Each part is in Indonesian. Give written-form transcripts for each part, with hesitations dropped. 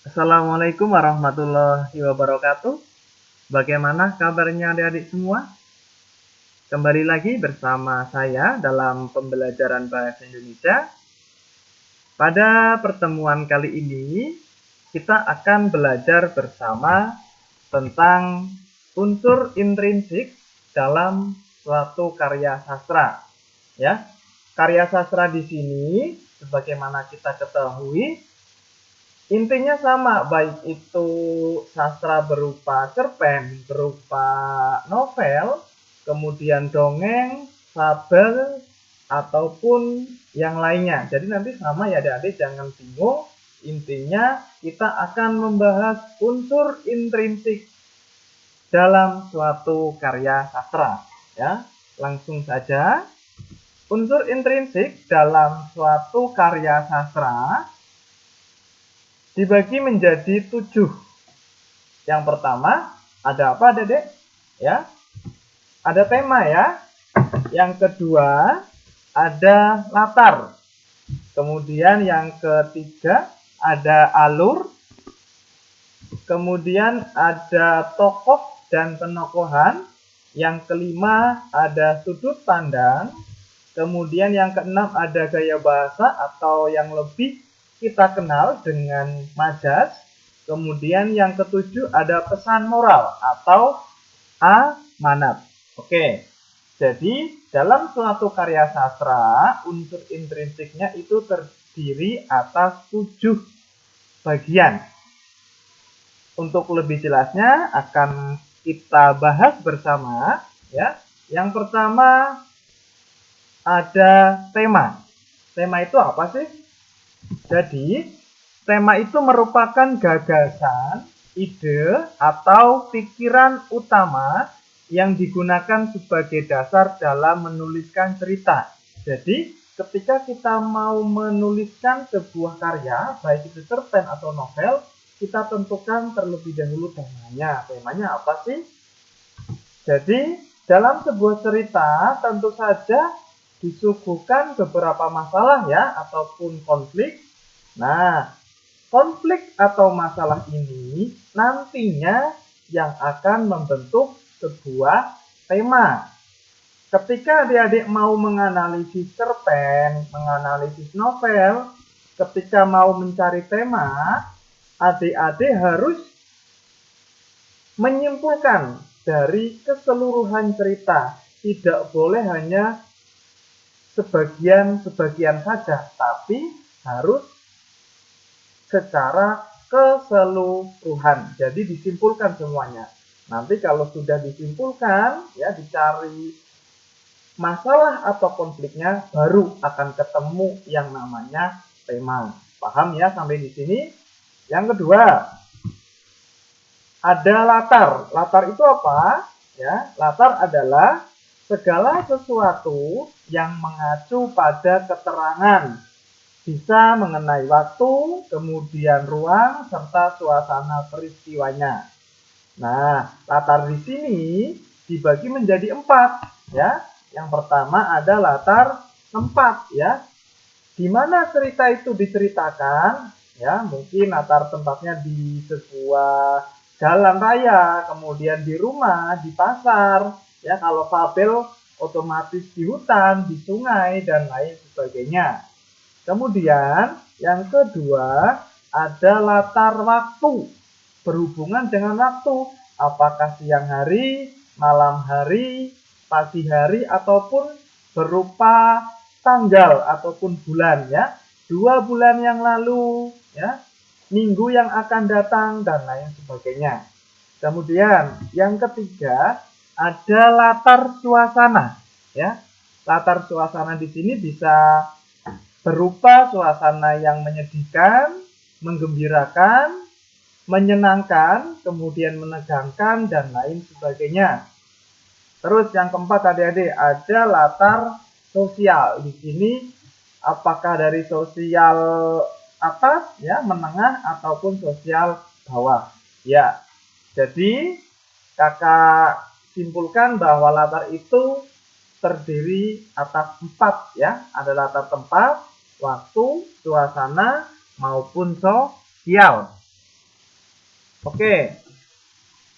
Assalamualaikum warahmatullahi wabarakatuh. Bagaimana kabarnya adik-adik semua? Kembali lagi bersama saya dalam pembelajaran bahasa Indonesia. Pada pertemuan kali ini, kita akan belajar bersama tentang unsur intrinsik dalam suatu karya sastra. Ya, karya sastra di sini, sebagaimana kita ketahui, intinya sama, baik itu sastra berupa cerpen, berupa novel, kemudian dongeng, fabel, ataupun yang lainnya. Jadi nanti sama ya adik-adik, jangan bingung. Intinya kita akan membahas unsur intrinsik dalam suatu karya sastra. Ya, langsung saja. Unsur intrinsik dalam suatu karya sastra dibagi menjadi 7. Yang pertama, ada apa, Dedek? Ya, ada tema ya. Yang kedua, ada latar. Kemudian yang ketiga, ada alur. Kemudian ada tokoh dan penokohan. Yang kelima, ada sudut pandang. Kemudian yang keenam, ada gaya bahasa atau yang lebih kita kenal dengan majas. Kemudian yang ketujuh, ada pesan moral atau amanat. Oke, jadi dalam suatu karya sastra, unsur intrinsiknya itu terdiri atas 7 bagian. Untuk lebih jelasnya akan kita bahas bersama ya. Yang pertama ada tema. Tema itu apa sih? Jadi, tema itu merupakan gagasan, ide, atau pikiran utama yang digunakan sebagai dasar dalam menuliskan cerita. Jadi, ketika kita mau menuliskan sebuah karya, baik itu cerpen atau novel, kita tentukan terlebih dahulu temanya. Temanya apa sih? Jadi, dalam sebuah cerita tentu saja disuguhkan beberapa masalah ya, ataupun konflik. Nah, konflik atau masalah ini nantinya yang akan membentuk sebuah tema. Ketika adik-adik mau menganalisis cerpen, menganalisis novel, ketika mau mencari tema, adik-adik harus menyimpulkan dari keseluruhan cerita. Tidak boleh hanya sebagian saja, tapi harus secara keseluruhan. Jadi disimpulkan semuanya. Nanti kalau sudah disimpulkan, ya dicari masalah atau konfliknya, baru akan ketemu yang namanya tema. Paham ya sampai di sini? Yang kedua, ada latar. Latar itu apa? Ya, latar adalah segala sesuatu yang mengacu pada keterangan, bisa mengenai waktu, kemudian ruang, serta suasana peristiwanya. Nah, latar di sini dibagi menjadi 4, ya. Yang pertama ada latar tempat, ya. Di mana cerita itu diceritakan, ya. Mungkin latar tempatnya di sebuah jalan raya, kemudian di rumah, di pasar, ya. Kalau fabel otomatis di hutan, di sungai, dan lain sebagainya. Kemudian yang kedua ada latar waktu, berhubungan dengan waktu, apakah siang hari, malam hari, pagi hari, ataupun berupa tanggal ataupun bulan ya, 2 bulan yang lalu ya, minggu yang akan datang, dan lain sebagainya. Kemudian yang ketiga ada latar suasana ya. Latar suasana di sini bisa berupa suasana yang menyedihkan, menggembirakan, menyenangkan, kemudian menegangkan, dan lain sebagainya. Terus yang keempat adik-adik ada latar sosial. Di sini apakah dari sosial atas ya, menengah, ataupun sosial bawah. Ya. Jadi kakak simpulkan bahwa latar itu terdiri atas 4 ya. Ada latar tempat, waktu, suasana, maupun sosial. Oke,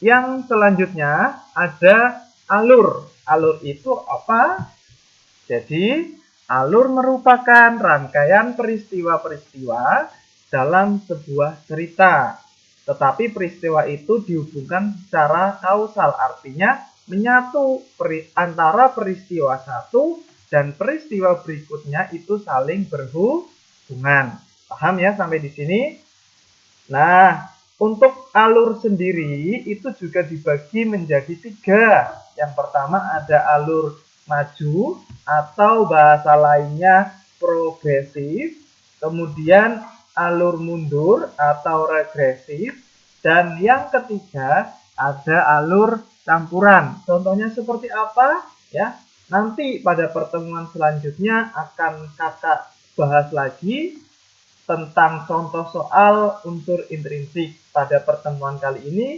yang selanjutnya ada alur. Alur itu apa? Jadi, alur merupakan rangkaian peristiwa-peristiwa dalam sebuah cerita. Tetapi peristiwa itu dihubungkan secara kausal, artinya menyatu antara peristiwa satu dan peristiwa berikutnya itu saling berhubungan. Paham ya sampai di sini? Nah, untuk alur sendiri itu juga dibagi menjadi 3. Yang pertama ada alur maju atau bahasa lainnya progresif, kemudian alur mundur atau regresif, dan yang ketiga ada alur campuran. Contohnya seperti apa? Ya, nanti pada pertemuan selanjutnya akan kakak bahas lagi tentang contoh soal unsur intrinsik. Pada pertemuan kali ini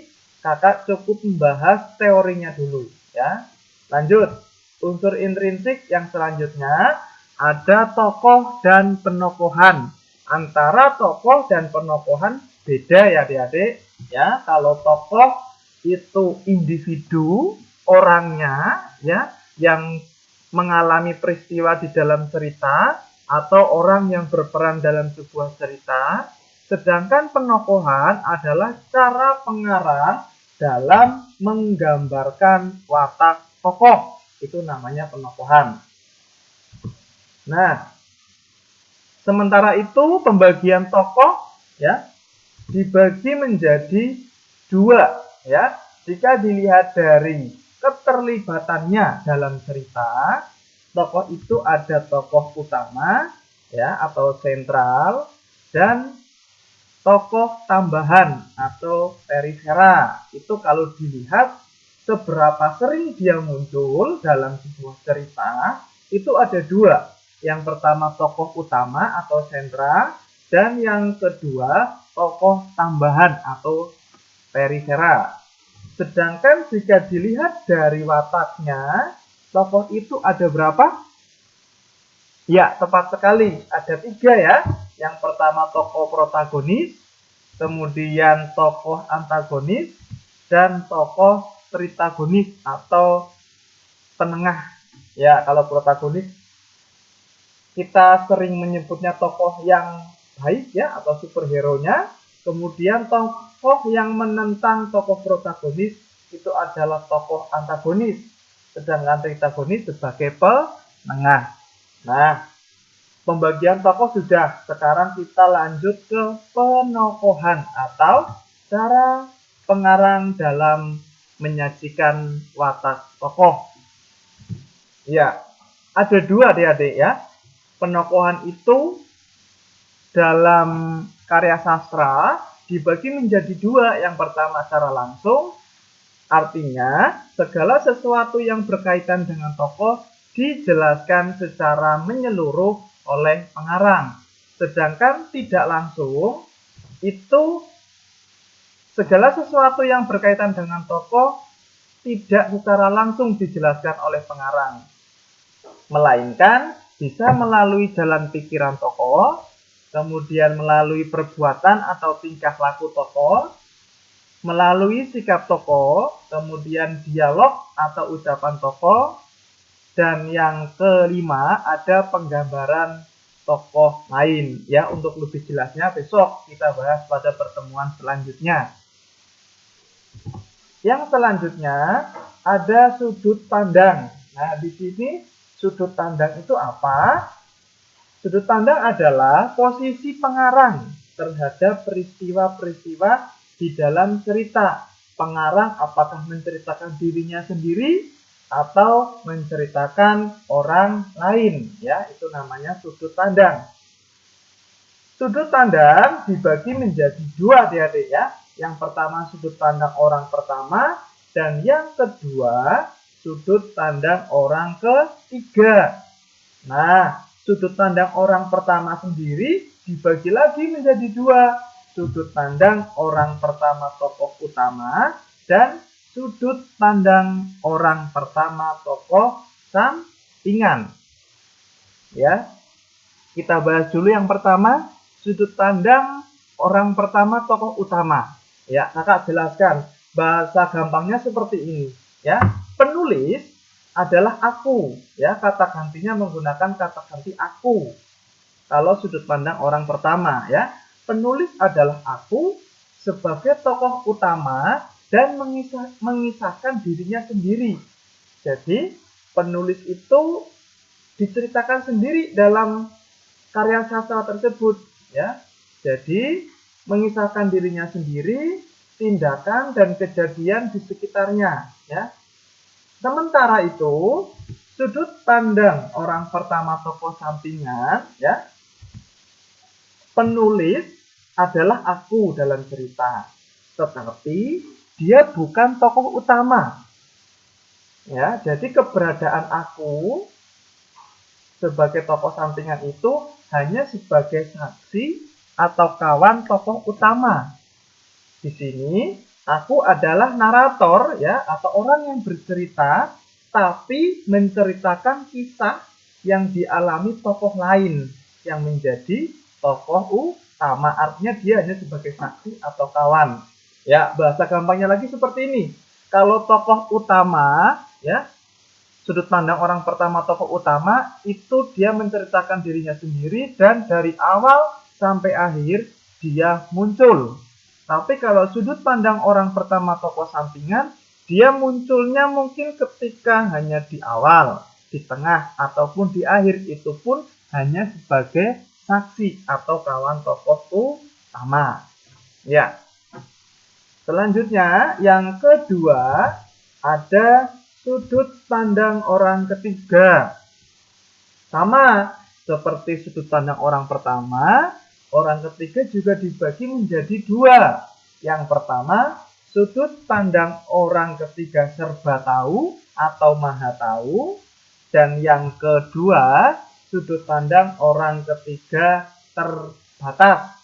kakak cukup membahas teorinya dulu ya. Lanjut, unsur intrinsik yang selanjutnya ada tokoh dan penokohan. Antara tokoh dan penokohan beda ya adik-adik ya. Kalau tokoh itu individu orangnya ya yang mengalami peristiwa di dalam cerita atau orang yang berperan dalam sebuah cerita, sedangkan penokohan adalah cara pengarang dalam menggambarkan watak tokoh. Itu namanya penokohan. Nah, sementara itu pembagian tokoh ya dibagi menjadi 2 ya. Jika dilihat dari keterlibatannya dalam cerita, tokoh itu ada tokoh utama ya atau sentral dan tokoh tambahan atau perifera. Itu kalau dilihat seberapa sering dia muncul dalam sebuah cerita, itu ada 2. Yang pertama tokoh utama atau sentral dan yang kedua tokoh tambahan atau perifera. Sedangkan jika dilihat dari wataknya, tokoh itu ada berapa? Ya, tepat sekali. Ada 3 ya. Yang pertama tokoh protagonis, kemudian tokoh antagonis, dan tokoh tritagonis atau penengah. Ya, kalau protagonis kita sering menyebutnya tokoh yang baik ya atau superhero-nya. Kemudian tokoh yang menentang tokoh protagonis itu adalah tokoh antagonis. Sedangkan tritagonis sebagai penengah. Nah, pembagian tokoh sudah. Sekarang kita lanjut ke penokohan atau cara pengarang dalam menyajikan watak tokoh. Ya, ada 2 adik-adik ya. Penokohan itu dalam karya sastra dibagi menjadi 2. Yang pertama secara langsung, artinya segala sesuatu yang berkaitan dengan tokoh dijelaskan secara menyeluruh oleh pengarang. Sedangkan tidak langsung itu segala sesuatu yang berkaitan dengan tokoh tidak secara langsung dijelaskan oleh pengarang, melainkan bisa melalui jalan pikiran tokoh, kemudian melalui perbuatan atau tingkah laku tokoh, melalui sikap tokoh, kemudian dialog atau ucapan tokoh, dan yang kelima ada penggambaran tokoh lain ya. Untuk lebih jelasnya besok kita bahas pada pertemuan selanjutnya. Yang selanjutnya ada sudut pandang. Nah, di sini sudut pandang itu apa? Sudut pandang adalah posisi pengarang terhadap peristiwa-peristiwa di dalam cerita. Pengarang apakah menceritakan dirinya sendiri atau menceritakan orang lain ya, itu namanya sudut pandang. Sudut pandang dibagi menjadi 2 adik-adik ya. Yang pertama sudut pandang orang pertama dan yang kedua sudut pandang orang ketiga. Nah, sudut pandang orang pertama sendiri dibagi lagi menjadi 2. Sudut pandang orang pertama tokoh utama dan sudut pandang orang pertama tokoh sampingan. Ya. Kita bahas dulu yang pertama, sudut pandang orang pertama tokoh utama. Ya, kakak jelaskan. Bahasa gampangnya seperti ini. Ya, penulis adalah aku. Ya, kata gantinya menggunakan kata ganti aku. Kalau sudut pandang orang pertama, ya, penulis adalah aku sebagai tokoh utama dan mengisahkan dirinya sendiri. Jadi, penulis itu diceritakan sendiri dalam karya sastra tersebut, ya. Jadi mengisahkan dirinya sendiri, tindakan dan kejadian di sekitarnya, ya. Sementara itu, sudut pandang orang pertama tokoh sampingan, ya, penulis adalah aku dalam cerita, tetapi dia bukan tokoh utama, ya. Jadi keberadaan aku sebagai tokoh sampingan itu hanya sebagai saksi atau kawan tokoh utama. Di sini aku adalah narator, ya, atau orang yang bercerita tapi menceritakan kisah yang dialami tokoh lain yang menjadi tokoh utama. Artinya dia hanya sebagai saksi atau kawan. Ya, bahasa gampangnya lagi seperti ini. Kalau tokoh utama, ya, sudut pandang orang pertama tokoh utama itu dia menceritakan dirinya sendiri dan dari awal sampai akhir dia muncul. Tapi kalau sudut pandang orang pertama tokoh sampingan, dia munculnya mungkin ketika hanya di awal, di tengah, ataupun di akhir. Itu pun hanya sebagai saksi atau kawan tokoh utama. Ya. Selanjutnya, yang kedua ada sudut pandang orang ketiga. Sama seperti sudut pandang orang pertama, orang ketiga juga dibagi menjadi dua. Yang pertama, sudut pandang orang ketiga serba tahu atau maha tahu. Dan yang kedua, sudut pandang orang ketiga terbatas.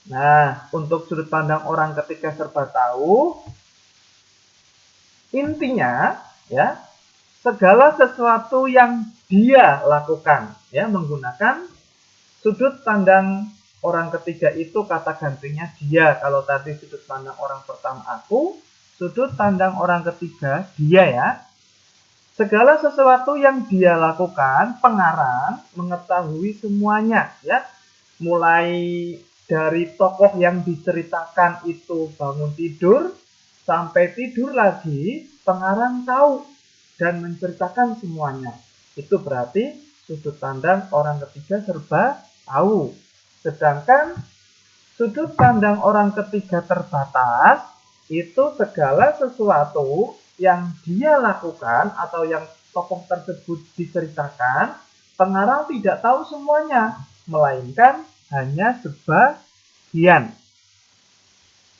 Nah, untuk sudut pandang orang ketiga serba tahu, intinya, ya, segala sesuatu yang dia lakukan, ya, menggunakan sudut pandang orang ketiga itu kata gantinya dia. Kalau tadi sudut pandang orang pertama aku, sudut pandang orang ketiga dia, ya. Segala sesuatu yang dia lakukan, pengarang mengetahui semuanya, ya. Mulai dari tokoh yang diceritakan itu bangun tidur, sampai tidur lagi, pengarang tahu dan menceritakan semuanya. Itu berarti sudut pandang orang ketiga serba tahu. Sedangkan sudut pandang orang ketiga terbatas, itu segala sesuatu yang dia lakukan atau yang tokoh tersebut diceritakan, pengarang tidak tahu semuanya, melainkan hanya sebagian.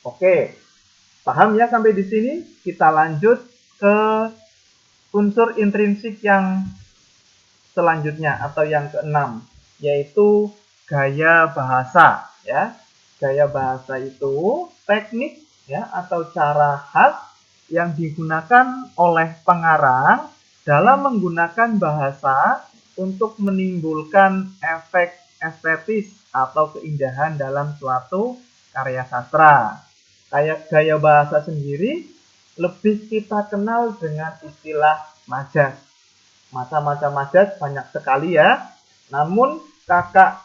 Oke. Paham ya sampai di sini? Kita lanjut ke unsur intrinsik yang selanjutnya atau yang keenam, yaitu gaya bahasa, ya. Gaya bahasa itu teknik, ya, atau cara khas yang digunakan oleh pengarang dalam menggunakan bahasa untuk menimbulkan efek estetis atau keindahan dalam suatu karya sastra. Kayak gaya bahasa sendiri lebih kita kenal dengan istilah majas. Macam-macam majas banyak sekali, ya. Namun kakak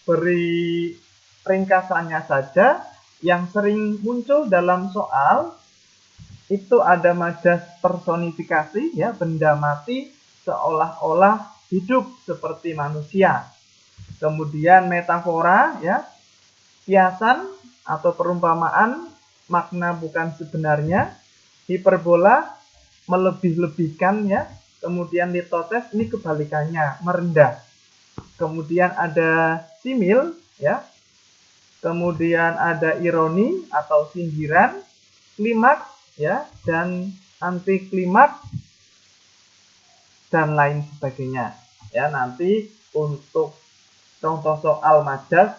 beri ringkasannya saja. Yang sering muncul dalam soal itu ada majas personifikasi, ya, benda mati seolah-olah hidup seperti manusia. Kemudian metafora, ya, kiasan atau perumpamaan makna bukan sebenarnya, hiperbola melebih-lebihkan, ya. Kemudian litotes ini kebalikannya, merendah. Kemudian ada simil, ya. Kemudian ada ironi atau sindiran, klimaks, ya, dan anti klimaks dan lain sebagainya. Ya, nanti untuk contoh soal majas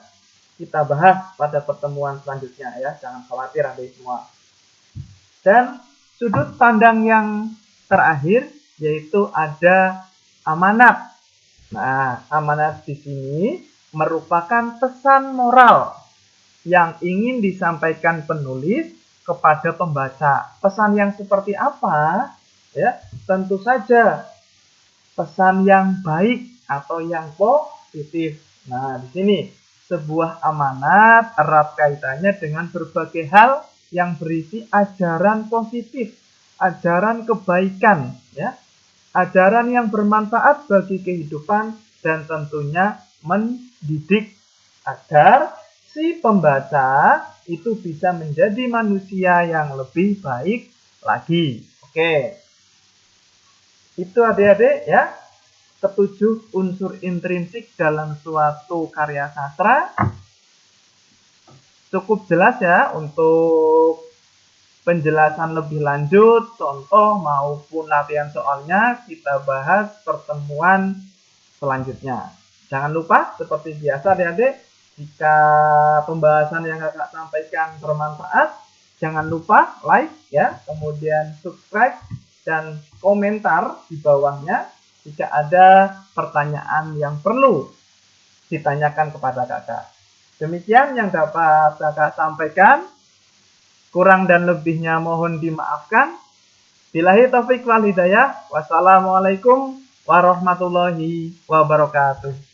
kita bahas pada pertemuan selanjutnya, ya. Jangan khawatir adik semua. Dan sudut pandang yang terakhir yaitu ada amanat. Nah, amanat di sini merupakan pesan moral yang ingin disampaikan penulis kepada pembaca. Pesan yang seperti apa? Ya, tentu saja pesan yang baik atau yang positif. Nah, di sini sebuah amanat erat kaitannya dengan berbagai hal yang berisi ajaran positif, ajaran kebaikan, ya, ajaran yang bermanfaat bagi kehidupan dan tentunya mendidik agar si pembaca itu bisa menjadi manusia yang lebih baik lagi. Oke, itu adik-adik ya, ketujuh unsur intrinsik dalam suatu karya sastra. Cukup jelas ya untuk penjelasan lebih lanjut, contoh maupun latihan soalnya kita bahas pertemuan selanjutnya. Jangan lupa seperti biasa adik-adik, jika pembahasan yang kakak sampaikan bermanfaat, jangan lupa like ya, kemudian subscribe dan komentar di bawahnya jika ada pertanyaan yang perlu ditanyakan kepada kakak. Demikian yang dapat kakak sampaikan. Kurang dan lebihnya mohon dimaafkan. Billahi taufik wal hidayah. Wassalamualaikum warahmatullahi wabarakatuh.